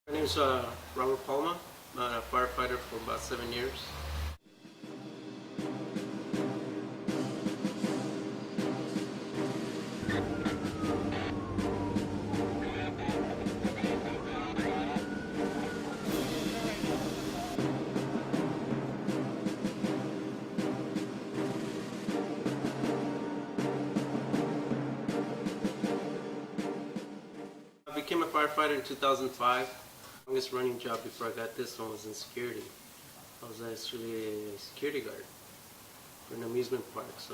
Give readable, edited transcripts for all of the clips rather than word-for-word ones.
My name is Robert Palma. I'm a firefighter for about 7 years. I became a firefighter in 2005. Longest running job before I got this one was in security. I was actually a security guard for an amusement park. So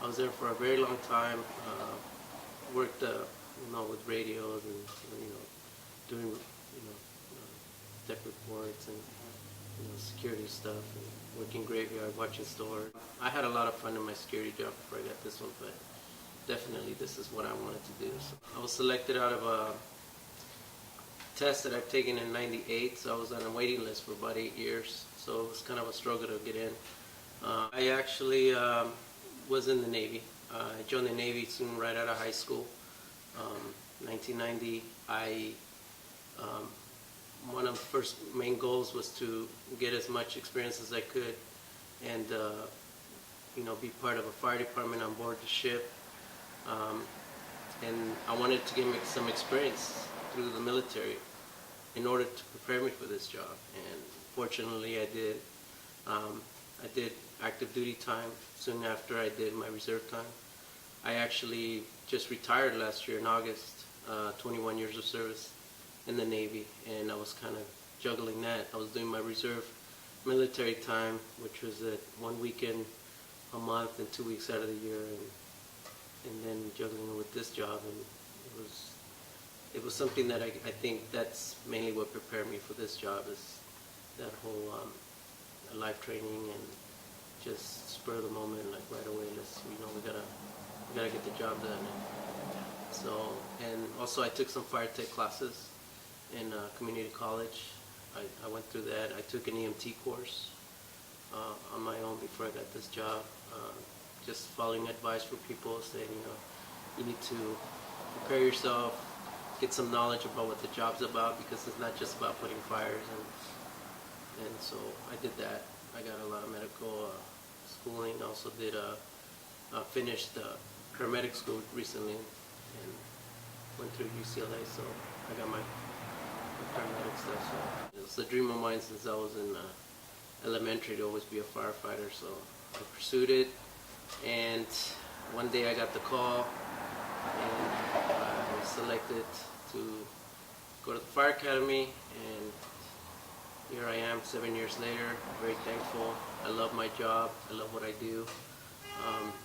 I was there for a very long time. Worked, with radios and doing tech reports and security stuff and working graveyard, watching stores. I had a lot of fun in my security job before I got this one, but definitely this is what I wanted to do. So I was selected out of a test that I've taken in '98, so I was on a waiting list for about 8 years, so it was kind of a struggle to get in. I actually was in the Navy. I joined the Navy soon right out of high school. 1990, one of the first main goals was to get as much experience as I could and be part of a fire department on board the ship. And I wanted to get some experience through the military in order to prepare me for this job. And fortunately, I did. I did active duty time soon after I did my reserve time. I actually just retired last year in August, 21 years of service in the Navy, and I was kind of juggling that. I was doing my reserve military time, which was at 1 weekend a month and 2 weeks out of the year, and then juggling with this job, and it was something that I think that's mainly what prepared me for this job, is that whole life training and just spur of the moment, like right away, we gotta get the job done. And also I took some fire tech classes in community college. I went through that. I took an EMT course on my own before I got this job, just following advice from people saying, you need to prepare yourself, get some knowledge about what the job's about, because it's not just about putting fires. And so I did that. I got a lot of medical schooling. Also did finished paramedic school recently and went through UCLA, so I got my paramedic stuff. So it's a dream of mine since I was in elementary to always be a firefighter, so I pursued it. And one day I got the call and I was selected to go to the fire academy, and here I am 7 years later, very thankful. I love my job, I love what I do.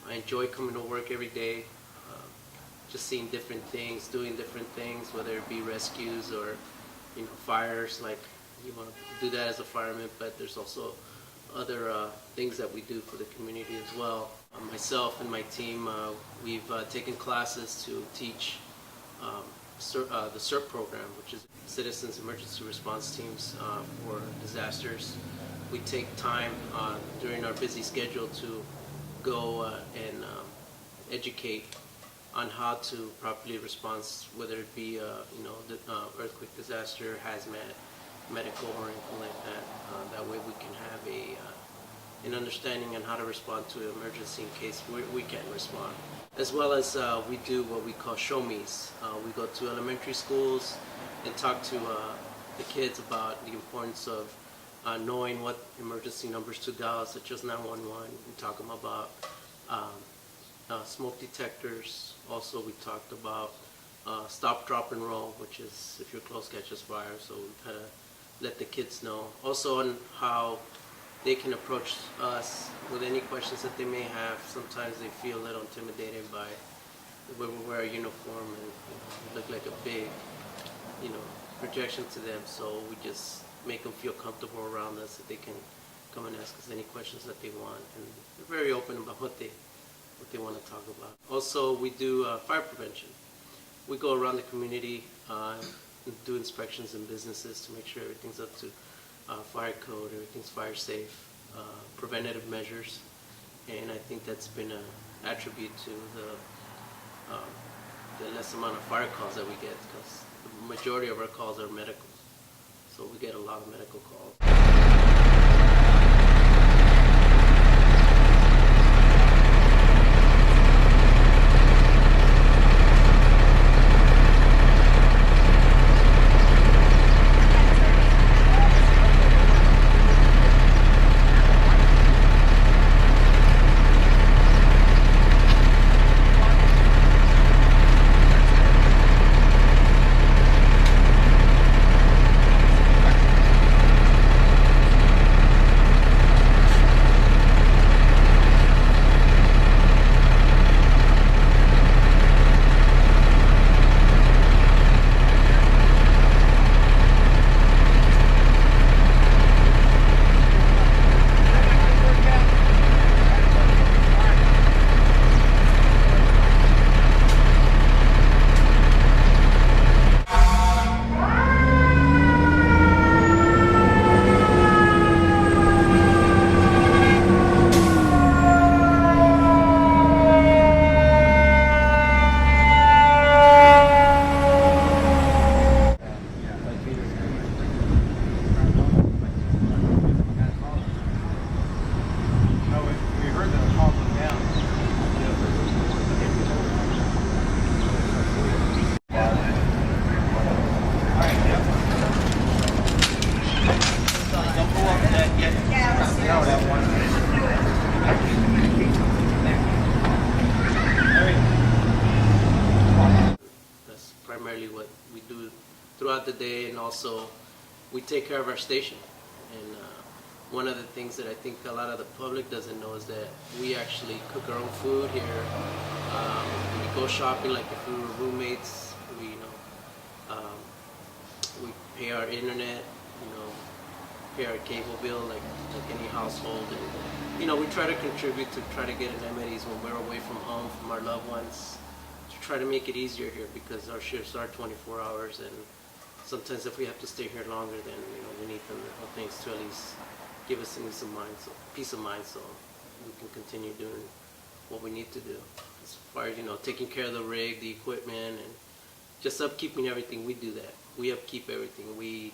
I enjoy coming to work every day, just seeing different things, doing different things, whether it be rescues or fires. Like, you want to do that as a fireman, but there's also other things that we do for the community as well. Myself and my team, we've taken classes to teach the CERT program, which is Citizens Emergency Response Teams for disasters. We take time during our busy schedule to go and educate on how to properly respond, whether it be the earthquake disaster, hazmat, medical, or anything like that. That way we can have an understanding on how to respond to an emergency in case we can't respond. As well as we do what we call show me's. We go to elementary schools and talk to the kids about the importance of knowing what emergency numbers to dial, such as 911. We talk them about smoke detectors. Also, we talked about stop, drop, and roll, which is if your close catches fire. So we kind of let the kids know. Also on how they can approach us with any questions that they may have. Sometimes they feel a little intimidated by the way we wear a uniform and we look like a big, projection to them. So we just make them feel comfortable around us, that they can come and ask us any questions that they want, and they're very open about what they want to talk about. Also, we do fire prevention. We go around the community and do inspections in businesses to make sure everything's up to fire code, everything's fire safe, preventative measures, and I think that's been an attribute to the less amount of fire calls that we get, because the majority of our calls are medical. So we get a lot of medical calls. That's primarily what we do throughout the day, and also we take care of our station. And one of the things that I think a lot of the public doesn't know is that we actually cook our own food here. We go shopping like if we were roommates. We pay our internet, pay our cable bill like any household, and we try to contribute to try to get amenities when we're away from home, from our loved ones, to try to make it easier here, because our shifts are 24 hours, and sometimes if we have to stay here longer, then we need them things to at least give us some peace of mind, so we can continue doing what we need to do as far as taking care of the rig, the equipment, and just upkeeping everything. We do that. We upkeep everything. We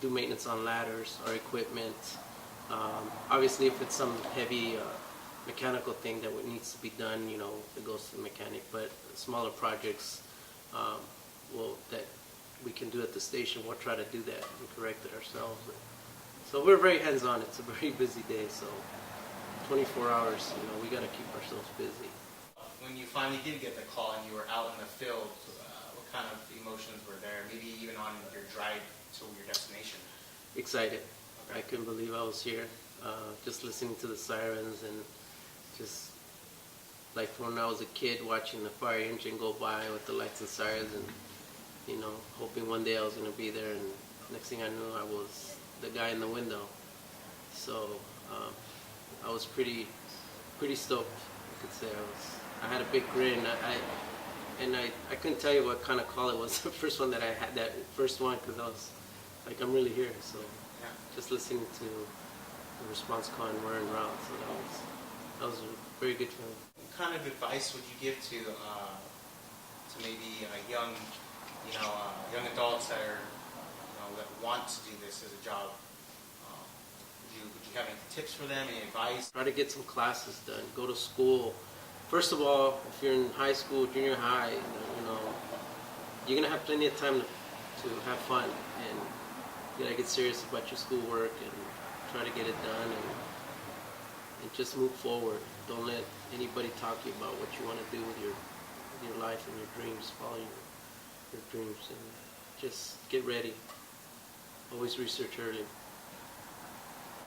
do maintenance on ladders, our equipment. Obviously, if it's some heavy mechanical thing that needs to be done, it goes to the mechanic. But smaller projects, that we can do at the station, we'll try to do that and correct it ourselves. So we're very hands-on. It's a very busy day. So 24 hours, we got to keep ourselves busy. When you finally did get the call and you were out in the field, what kind of emotions were there? Maybe even on your drive to your destination? Excited. Okay. I couldn't believe I was here. Just listening to the sirens, and just like when I was a kid watching the fire engine go by with the lights and sirens, and hoping one day I was going to be there, and next thing I knew I was the guy in the window. So I was pretty stoked, I could say. I had a big grin. I couldn't tell you what kind of call it was, the first one that I had, that first one, because I was like, I'm really here. So Yeah. just listening to the response call, and we're en route, so that was a very good feeling. What kind of advice would you give to maybe young adults that are that want to do this as a job? Would you have any tips for them? Any advice? Try to get some classes done. Go to school. First of all, if you're in high school, junior high, you're gonna have plenty of time to have fun, and you gotta get serious about your schoolwork and try to get it done, and just move forward. Don't let anybody talk to you about what you want to do with your life and your dreams. Follow your dreams, and just get ready. Always research early.